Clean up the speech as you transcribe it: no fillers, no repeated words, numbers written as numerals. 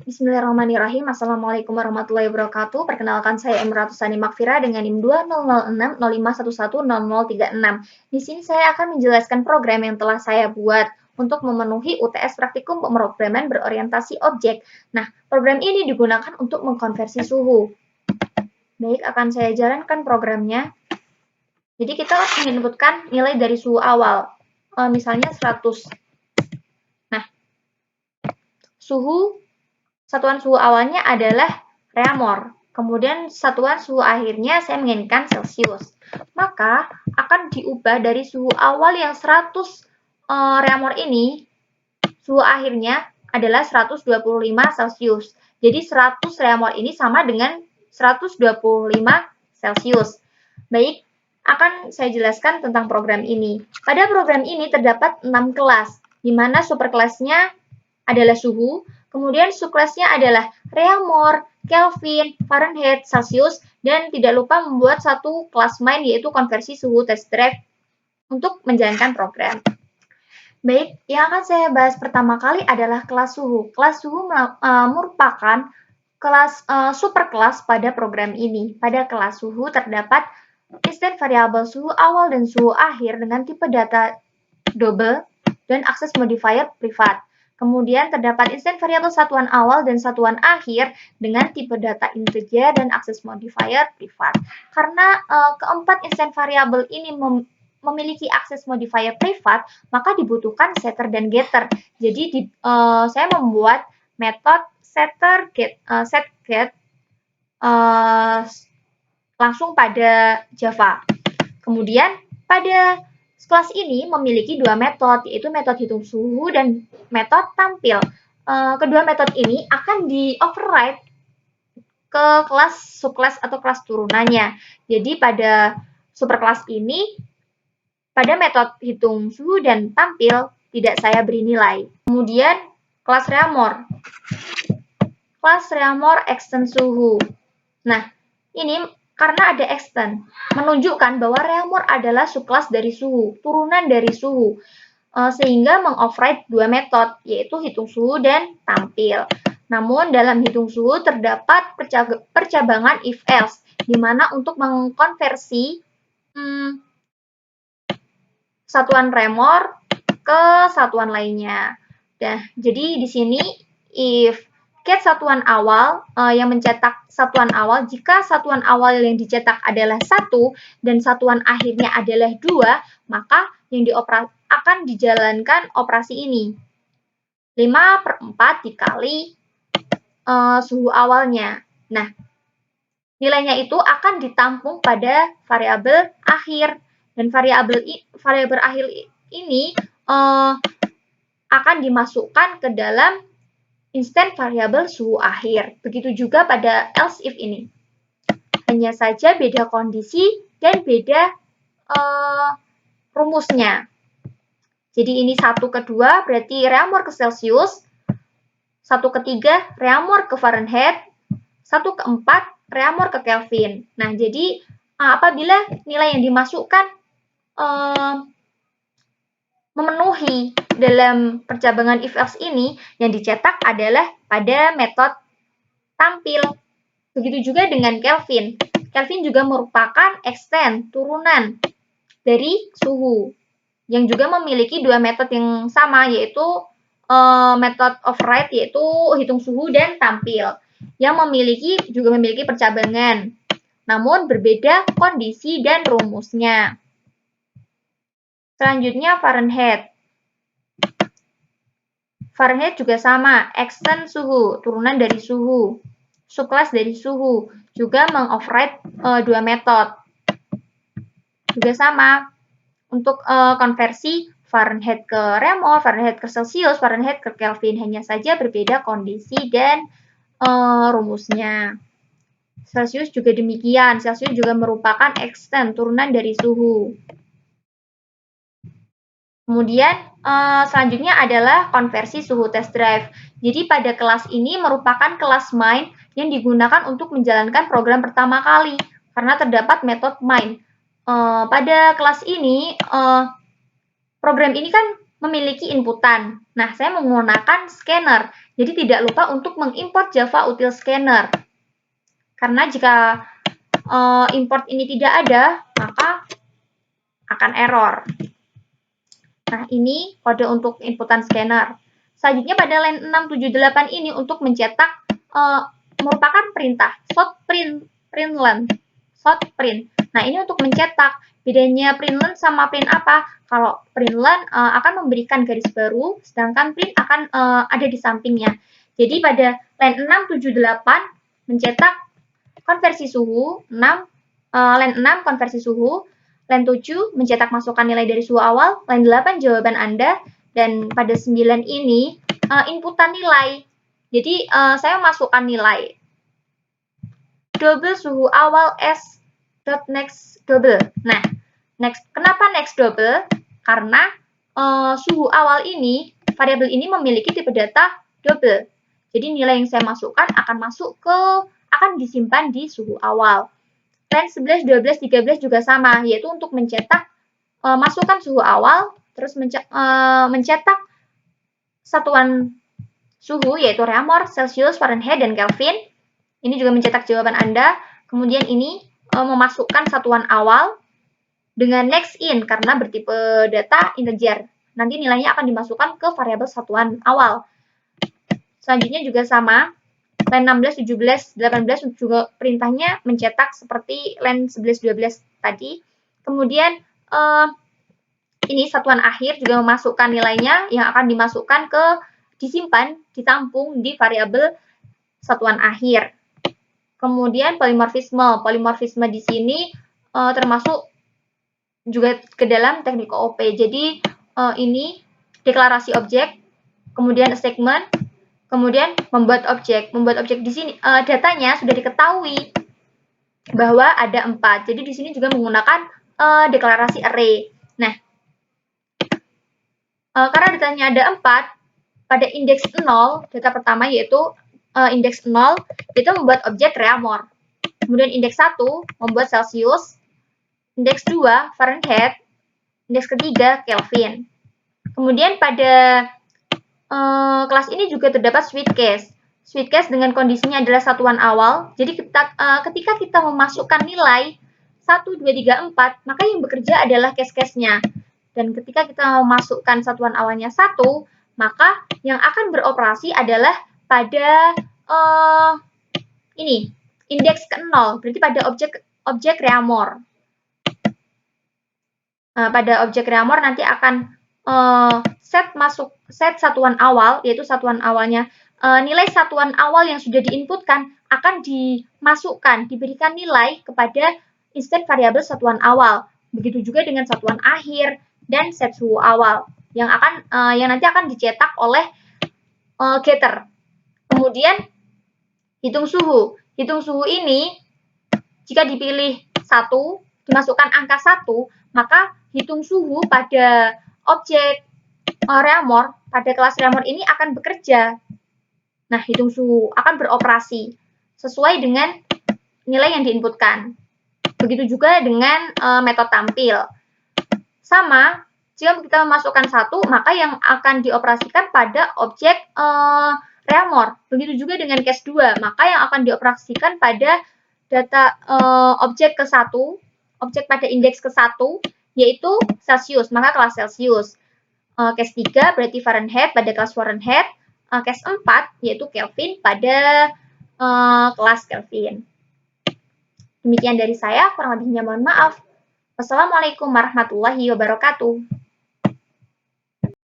Bismillahirrahmanirrahim. Assalamualaikum warahmatullahi wabarakatuh. Perkenalkan saya Emratus Sani Makfira dengan NIM 200605110036. Di sini saya akan menjelaskan program yang telah saya buat untuk memenuhi UTS praktikum pemrograman berorientasi objek. Nah, program ini digunakan untuk mengkonversi suhu. Baik, akan saya jalankan programnya. Jadi kita menginputkan nilai dari suhu awal, misalnya 100. Nah, satuan suhu awalnya adalah reamor. Kemudian satuan suhu akhirnya saya menginginkan Celcius. Maka akan diubah dari suhu awal yang 100 reamor ini, suhu akhirnya adalah 125 Celcius. Jadi 100 reamor ini sama dengan 125 Celcius. Baik, akan saya jelaskan tentang program ini. Pada program ini terdapat 6 kelas, di mana superkelasnya adalah suhu, kemudian subkelasnya adalah reamor, Kelvin, Fahrenheit, Celcius, dan tidak lupa membuat satu kelas main yaitu konversi suhu test drive untuk menjalankan program. Baik, yang akan saya bahas pertama kali adalah kelas suhu. Kelas suhu merupakan kelas superkelas pada program ini. Pada kelas suhu terdapat instant variabel suhu awal dan suhu akhir dengan tipe data double dan akses modifier privat. Kemudian terdapat instant variabel satuan awal dan satuan akhir dengan tipe data integer dan akses modifier privat. Karena keempat instant variabel ini memiliki akses modifier privat, maka dibutuhkan setter dan getter. Jadi saya membuat metode setter set get langsung pada Java. Kemudian pada kelas ini memiliki dua metode, yaitu metode hitung suhu dan metode tampil. Kedua metode ini akan di-override ke kelas subkelas atau kelas turunannya. Jadi pada superkelas ini, pada metode hitung suhu dan tampil tidak saya beri nilai. Kemudian kelas reamor. Kelas reamor extend suhu. Nah, ini karena ada extend, menunjukkan bahwa reamor adalah subkelas dari suhu, turunan dari suhu, sehingga mengoverride dua metode, yaitu hitung suhu dan tampil. Namun dalam hitung suhu terdapat percabangan if-else, di mana untuk mengkonversi satuan reamor ke satuan lainnya. Nah, jadi di sini if get satuan awal yang mencetak satuan awal, jika satuan awal yang dicetak adalah 1 dan satuan akhirnya adalah 2, maka yang akan dijalankan operasi ini. 5/4 dikali suhu awalnya. Nah, nilainya itu akan ditampung pada variabel akhir. Dan variabel akhir ini akan dimasukkan ke dalam instant variabel suhu akhir. Begitu juga pada else if ini. Hanya saja beda kondisi dan beda rumusnya. Jadi ini 1 ke 2 berarti reamor ke Celcius, 1 ke 3 reamor ke Fahrenheit, 1 ke 4 reamor ke Kelvin. Nah, jadi apabila nilai yang dimasukkan memenuhi dalam percabangan if-else ini, yang dicetak adalah pada metode tampil. Begitu juga dengan Kelvin. Kelvin juga merupakan extend, turunan dari suhu, yang juga memiliki dua metode yang sama, yaitu metode override, yaitu hitung suhu dan tampil, yang juga memiliki percabangan, namun berbeda kondisi dan rumusnya. Selanjutnya Fahrenheit. Fahrenheit juga sama, extend suhu, turunan dari suhu, subkelas dari suhu, juga mengoverride dua metode. Juga sama, untuk konversi Fahrenheit ke reamor, Fahrenheit ke Celcius, Fahrenheit ke Kelvin, hanya saja berbeda kondisi dan rumusnya. Celcius juga demikian, Celcius juga merupakan extend, turunan dari suhu. Kemudian selanjutnya adalah konversi suhu test drive. Jadi pada kelas ini merupakan kelas main yang digunakan untuk menjalankan program pertama kali karena terdapat metode main. Pada kelas ini program ini kan memiliki inputan. Nah, saya menggunakan scanner. Jadi tidak lupa untuk mengimport Java Util Scanner. Karena jika import ini tidak ada, maka akan error. Nah, ini kode untuk inputan scanner. Selanjutnya pada line 678 ini untuk mencetak merupakan perintah short println. Nah, ini untuk mencetak. Bedanya println sama print apa? Kalau println akan memberikan garis baru, sedangkan print akan ada di sampingnya. Jadi pada line 678 mencetak konversi suhu, line 6 konversi suhu, line 7 mencetak masukan nilai dari suhu awal, line 8 jawaban Anda, dan pada 9 ini inputan nilai. Jadi saya masukkan nilai double suhu awal s dot next double. Nah, kenapa next double? Karena suhu awal ini, variabel ini memiliki tipe data double. Jadi nilai yang saya masukkan akan disimpan di suhu awal. Line 11, 12, 13 juga sama, yaitu untuk mencetak masukkan suhu awal, terus mencetak satuan suhu yaitu reaumur, Celsius, Fahrenheit, dan Kelvin. Ini juga mencetak jawaban Anda. Kemudian ini memasukkan satuan awal dengan next in karena bertipe data integer. Nanti nilainya akan dimasukkan ke variabel satuan awal. Selanjutnya juga sama. Line 16, 17, 18 juga perintahnya mencetak seperti line 11, 12 tadi. Kemudian ini satuan akhir juga memasukkan nilainya yang akan disimpan, ditampung di variabel satuan akhir. Kemudian polimorfisme. Polimorfisme di sini termasuk juga ke dalam teknik OOP. Jadi ini deklarasi objek, kemudian segment, kemudian membuat objek. Membuat objek di sini datanya sudah diketahui bahwa ada 4. Jadi di sini juga menggunakan deklarasi array. Nah, karena datanya ada 4, pada indeks 0, data pertama yaitu indeks 0, itu membuat objek reaumur. Kemudian indeks 1 membuat Celsius, indeks 2 Fahrenheit, indeks ketiga Kelvin. Kemudian pada kelas ini juga terdapat switch case. Switch case dengan kondisinya adalah satuan awal. Jadi ketika kita memasukkan nilai 1, 2, 3, 4, maka yang bekerja adalah case-case-nya. Dan ketika kita memasukkan satuan awalnya 1, maka yang akan beroperasi adalah pada ini, indeks ke-0, berarti pada objek reaumur. Pada objek reaumur nanti akan set satuan awal, yaitu satuan awalnya, nilai satuan awal yang sudah diinputkan akan dimasukkan, diberikan nilai kepada instant variabel satuan awal. Begitu juga dengan satuan akhir dan set suhu awal yang nanti akan dicetak oleh getter. Kemudian hitung suhu. Hitung suhu ini jika dipilih 1, dimasukkan angka 1, maka hitung suhu pada objek reaumur, pada kelas reaumur ini akan bekerja. Nah, hitung suhu akan beroperasi sesuai dengan nilai yang diinputkan. Begitu juga dengan metode tampil. Sama, jika kita memasukkan 1, maka yang akan dioperasikan pada objek reaumur. Begitu juga dengan case 2, maka yang akan dioperasikan pada data objek ke-1, objek pada indeks ke-1, yaitu Celsius, maka kelas Celsius. Case 3 berarti Fahrenheit pada kelas Fahrenheit. Case 4 yaitu Kelvin pada kelas Kelvin. Demikian dari saya, kurang lebihnya mohon maaf. Wassalamualaikum warahmatullahi wabarakatuh.